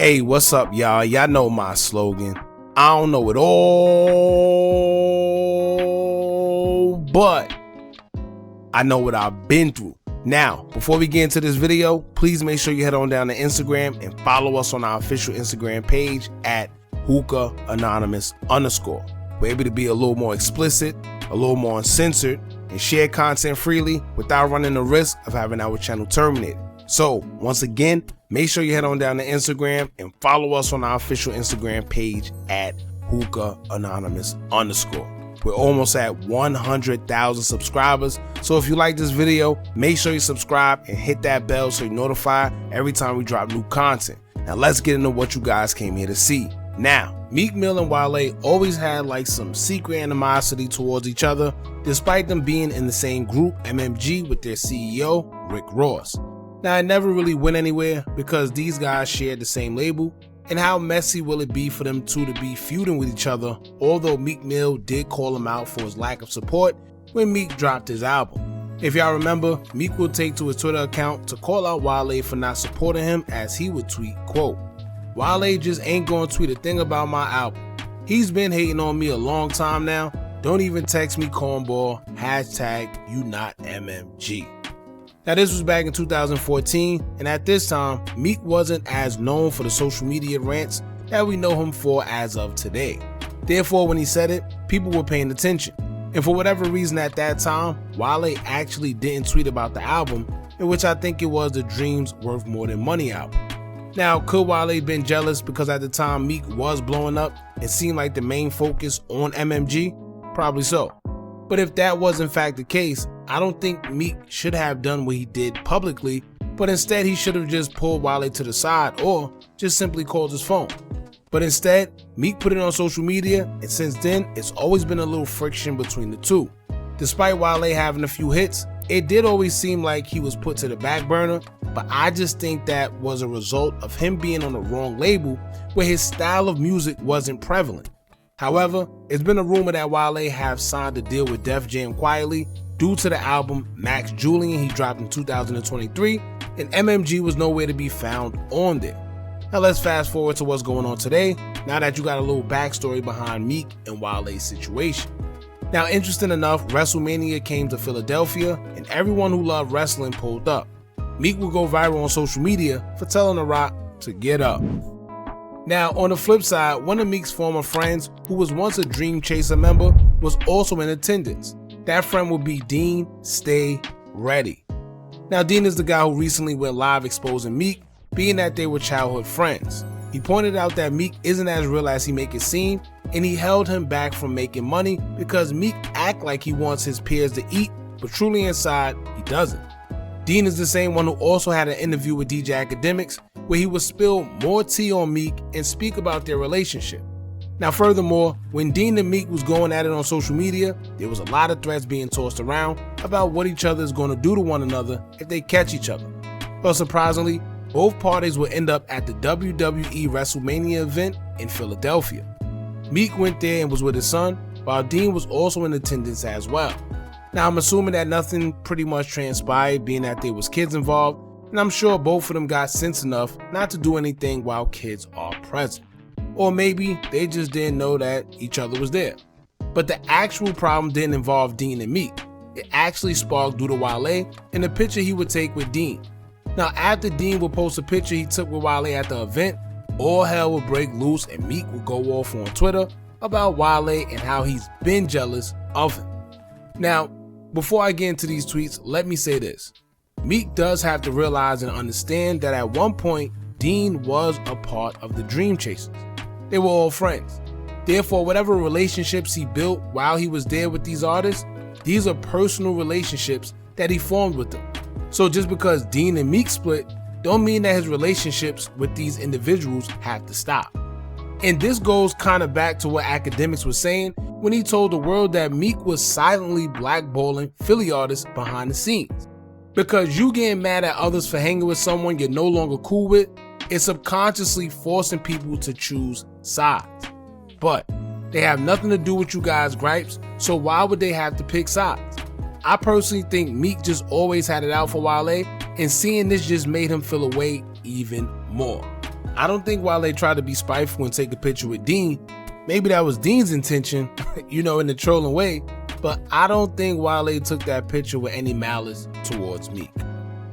Hey, what's up, y'all? Y'all know my slogan. I don't know it all, but I know what I've been through. Now, before we get into this video, please make sure you head on down to Instagram and follow us on our official Instagram page at Hookah Anonymous _. We're able to be a little more explicit, a little more uncensored, and share content freely without running the risk of having our channel terminated. So, once again, make sure you head on down to Instagram and follow us on our official Instagram page at Hookah Anonymous _. We're almost at 100,000 subscribers, so if you like this video, make sure you subscribe and hit that bell so you're notified every time we drop new content. Now let's get into what you guys came here to see. Now, Meek Mill and Wale always had like some secret animosity towards each other, despite them being in the same group, MMG, with their CEO, Rick Ross. Now, it never really went anywhere because these guys shared the same label, and how messy will it be for them two to be feuding with each other, although Meek Mill did call him out for his lack of support when Meek dropped his album. If y'all remember, Meek will take to his Twitter account to call out Wale for not supporting him, as he would tweet, quote, "Wale just ain't gonna tweet a thing about my album. He's been hating on me a long time now. Don't even text me cornball, hashtag you not MMG." Now, this was back in 2014, and at this time, Meek wasn't as known for the social media rants that we know him for as of today. Therefore, when he said it, people were paying attention. And for whatever reason at that time, Wale actually didn't tweet about the album, in which I think it was the Dreams Worth More Than Money album. Now, could Wale been jealous because at the time Meek was blowing up and seemed like the main focus on MMG? Probably so. But if that was in fact the case, I don't think Meek should have done what he did publicly, but instead he should have just pulled Wale to the side or just simply called his phone. But instead, Meek put it on social media, and since then, it's always been a little friction between the two. Despite Wale having a few hits, it did always seem like he was put to the back burner, but I just think that was a result of him being on the wrong label where his style of music wasn't prevalent. However, it's been a rumor that Wale have signed a deal with Def Jam quietly due to the album Max Julian he dropped in 2023, and MMG was nowhere to be found on there. Now let's fast forward to what's going on today, now that you got a little backstory behind Meek and Wale's situation. Now, interesting enough, WrestleMania came to Philadelphia, and everyone who loved wrestling pulled up. Meek would go viral on social media for telling The Rock to get up. Now, on the flip side, one of Meek's former friends, who was once a Dream Chaser member, was also in attendance. That friend would be Deen. Stay ready. Now, Deen is the guy who recently went live exposing Meek, being that they were childhood friends. He pointed out that Meek isn't as real as he make it seem, and he held him back from making money because Meek act like he wants his peers to eat, but truly inside, he doesn't. Deen is the same one who also had an interview with DJ Academics where he would spill more tea on Meek and speak about their relationship. Now, furthermore, when Deen and Meek was going at it on social media, there was a lot of threats being tossed around about what each other is going to do to one another if they catch each other. But surprisingly, both parties would end up at the WWE WrestleMania event in Philadelphia. Meek went there and was with his son, while Deen was also in attendance as well. Now, I'm assuming that nothing pretty much transpired, being that there was kids involved, and I'm sure both of them got sense enough not to do anything while kids are present. Or maybe they just didn't know that each other was there. But the actual problem didn't involve Deen and Meek. It actually sparked due to Wale and the picture he would take with Deen. Now, after Deen would post a picture he took with Wale at the event, all hell would break loose and Meek would go off on Twitter about Wale and how he's been jealous of him. Now, before I get into these tweets, let me say this. Meek does have to realize and understand that at one point, Deen was a part of the Dream Chasers. They were all friends. Therefore, whatever relationships he built while he was there with these artists, these are personal relationships that he formed with them. So just because Deen and Meek split, don't mean that his relationships with these individuals have to stop. And this goes kind of back to what Academics was saying when he told the world that Meek was silently blackballing Philly artists behind the scenes. Because you getting mad at others for hanging with someone you're no longer cool with, is subconsciously forcing people to choose sides. But they have nothing to do with you guys' gripes, so why would they have to pick sides? I personally think Meek just always had it out for Wale, and seeing this just made him feel away even more. I don't think Wale tried to be spiteful and take a picture with Deen. Maybe that was Deen's intention, in the trolling way, but I don't think Wale took that picture with any malice towards Meek.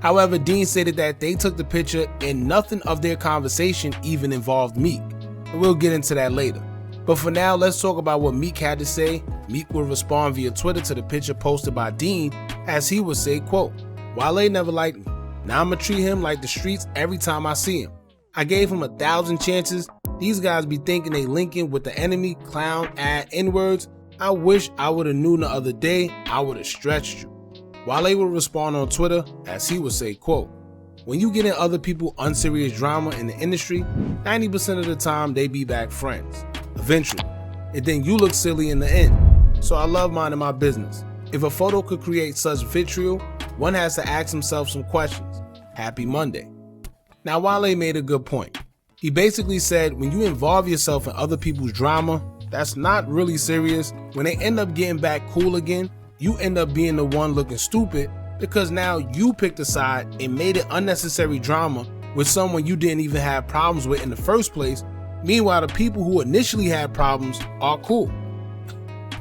However, Deen stated that they took the picture and nothing of their conversation even involved Meek. And we'll get into that later. But for now, let's talk about what Meek had to say. Meek would respond via Twitter to the picture posted by Deen, as he would say, quote, "Wale never liked me. Now I'ma treat him like the streets every time I see him. I gave him 1,000 chances. These guys be thinking they linking with the enemy, clown, add N-words. I wish I would've known the other day. I would've stretched you." Wale would respond on Twitter, as he would say, quote, "When you get in other people's unserious drama in the industry, 90% of the time they be back friends. Eventually. And then you look silly in the end. So I love minding my business. If a photo could create such vitriol, one has to ask himself some questions. Happy Monday." Now, Wale made a good point. He basically said when you involve yourself in other people's drama, that's not really serious. When they end up getting back cool again, you end up being the one looking stupid because now you picked a side and made it unnecessary drama with someone you didn't even have problems with in the first place. Meanwhile, the people who initially had problems are cool,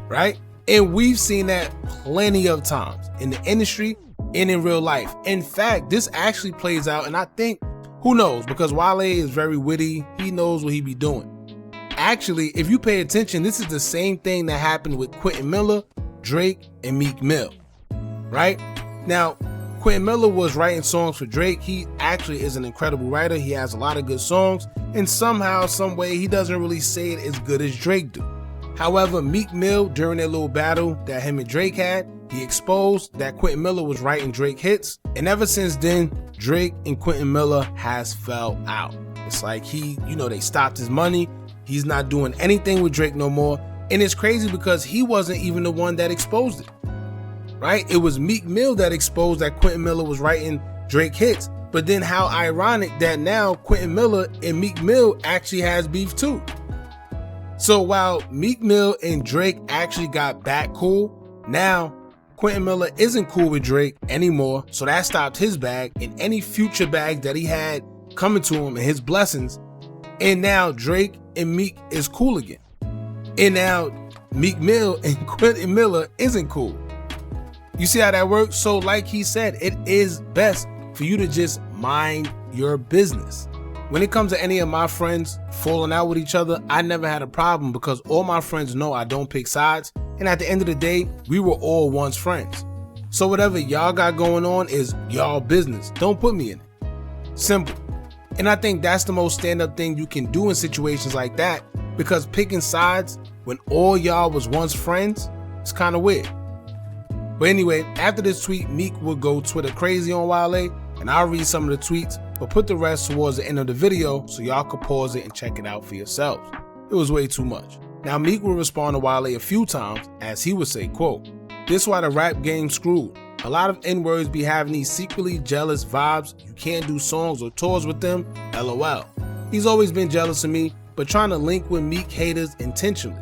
right? And we've seen that plenty of times in the industry and in real life. In fact, this actually plays out, and I think, who knows, because Wale is very witty, he knows what he be doing. Actually, if you pay attention, this is the same thing that happened with Quentin Miller, Drake, and Meek Mill, right? Now, Quentin Miller was writing songs for Drake. He actually is an incredible writer. He has a lot of good songs, and somehow, some way, he doesn't really say it as good as Drake do. However, Meek Mill, during their little battle that him and Drake had, he exposed that Quentin Miller was writing Drake hits, and ever since then, Drake and Quentin Miller has fell out. It's like they stopped his money. He's not doing anything with Drake no more, and it's crazy because he wasn't even the one that exposed it, right? It was Meek Mill that exposed that Quentin Miller was writing Drake hits, but then how ironic that now Quentin Miller and Meek Mill actually has beef too. So while Meek Mill and Drake actually got back cool, now Quentin Miller isn't cool with Drake anymore, so that stopped his bag and any future bag that he had coming to him and his blessings. And now Drake and Meek is cool again. And now Meek Mill and Quentin Miller isn't cool. You see how that works? So like he said, it is best for you to just mind your business. When it comes to any of my friends falling out with each other, I never had a problem because all my friends know I don't pick sides. And at the end of the day, we were all once friends. So whatever y'all got going on is y'all business. Don't put me in it. Simple. And I think that's the most stand-up thing you can do in situations like that, because picking sides when all y'all was once friends is kind of weird. But anyway, after this tweet, Meek would go Twitter crazy on Wale, and I'll read some of the tweets, but put the rest towards the end of the video so y'all could pause it and check it out for yourselves. It was way too much. Now Meek would respond to Wale a few times, as he would say, quote, "This why the rap game screwed. A lot of N-words be having these secretly jealous vibes. You can't do songs or tours with them, LOL. He's always been jealous of me, but trying to link with Meek haters intentionally.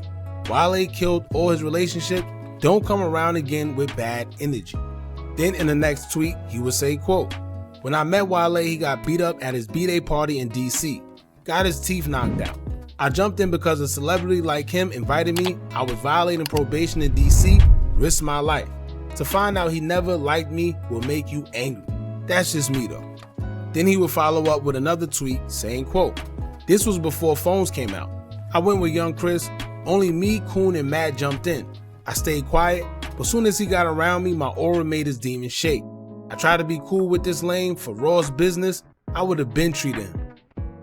Wale killed all his relationships. Don't come around again with bad energy." Then in the next tweet, he would say, quote, "When I met Wale, he got beat up at his B-Day party in DC. Got his teeth knocked out. I jumped in because a celebrity like him invited me. I was violating probation in DC, risked my life. To find out he never liked me will make you angry. That's just me though." Then he would follow up with another tweet saying, quote, "This was before phones came out. I went with young Chris. Only me, Coon, and Matt jumped in. I stayed quiet, but soon as he got around me, my aura made his demon shake. I tried to be cool with this lame for Raw's business. I would have been treated him."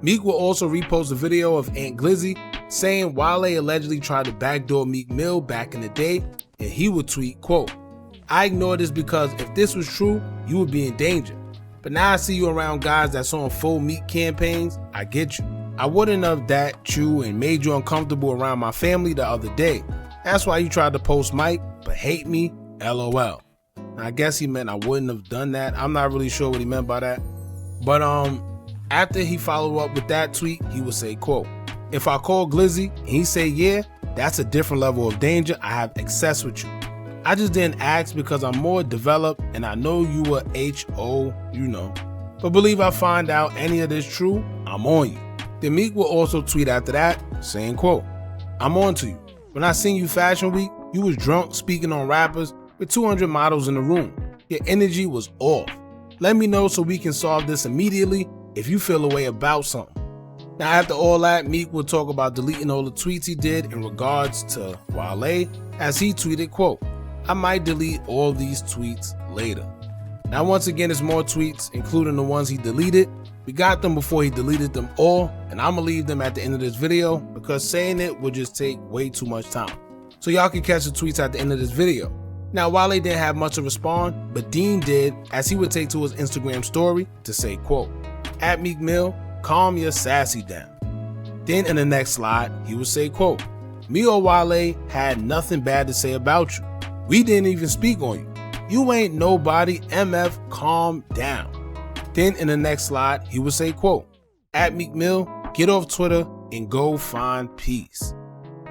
Meek will also repost a video of Aunt Glizzy saying Wale allegedly tried to backdoor Meek Mill back in the day, and he would tweet, quote, "I ignored this because if this was true, you would be in danger. But now I see you around guys that's on full Meek campaigns. I get you. I wouldn't have that you and made you uncomfortable around my family the other day. That's why you tried to post Mike, but hate me, LOL." I guess he meant I wouldn't have done that. I'm not really sure what he meant by that. But after he followed up with that tweet, he would say, quote, "If I call Glizzy and he say yeah, that's a different level of danger. I have excess with you. I just didn't ask because I'm more developed and I know you were HO, But believe I find out any of this true, I'm on you. Then Meek will also tweet after that, saying, quote, "I'm on to you. When I seen you Fashion Week, you was drunk speaking on rappers with 200 models in the room. Your energy was off. Let me know so we can solve this immediately if you feel a way about something." Now after all that, Meek will talk about deleting all the tweets he did in regards to Wale, as he tweeted, quote, "I might delete all these tweets later." Now once again, there's more tweets, including the ones he deleted. We got them before he deleted them all, and I'm gonna leave them at the end of this video because saying it would just take way too much time. So y'all can catch the tweets at the end of this video. Now Wale didn't have much to respond, but Deen did, as he would take to his Instagram story to say, quote, "At Meek Mill, calm your sassy down." Then in the next slide, he would say, quote, "Me or Wale had nothing bad to say about you. We didn't even speak on you. You ain't nobody, MF, calm down." Then in the next slide, he would say, quote, "At Meek Mill, get off Twitter and go find peace."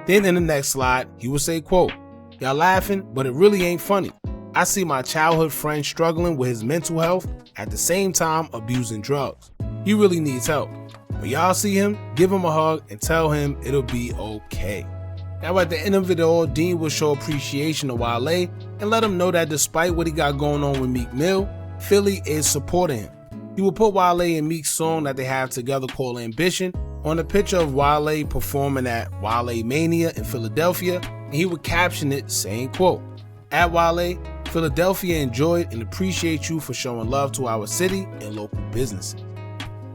Then in the next slide, he would say, quote, "Y'all laughing, but it really ain't funny. I see my childhood friend struggling with his mental health at the same time abusing drugs. He really needs help. When y'all see him, give him a hug and tell him it'll be okay." Now at the end of it all, Deen will show appreciation to Wale and let him know that despite what he got going on with Meek Mill, Philly is supporting him. He will put Wale and Meek's song that they have together called Ambition on a picture of Wale performing at Wale Mania in Philadelphia, and he would caption it saying, quote, "At Wale, Philadelphia enjoyed and appreciate you for showing love to our city and local businesses."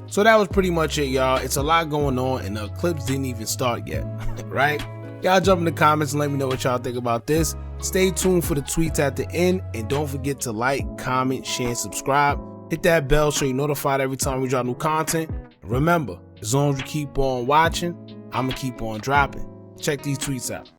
So that was pretty much it, y'all. It's a lot going on and the eclipse didn't even start yet, right? Y'all jump in the comments and let me know what y'all think about this. Stay tuned for the tweets at the end, and don't forget to like, comment, share, and subscribe. Hit that bell so you're notified every time we drop new content. And remember, as long as you keep on watching, I'm gonna keep on dropping. Check these tweets out.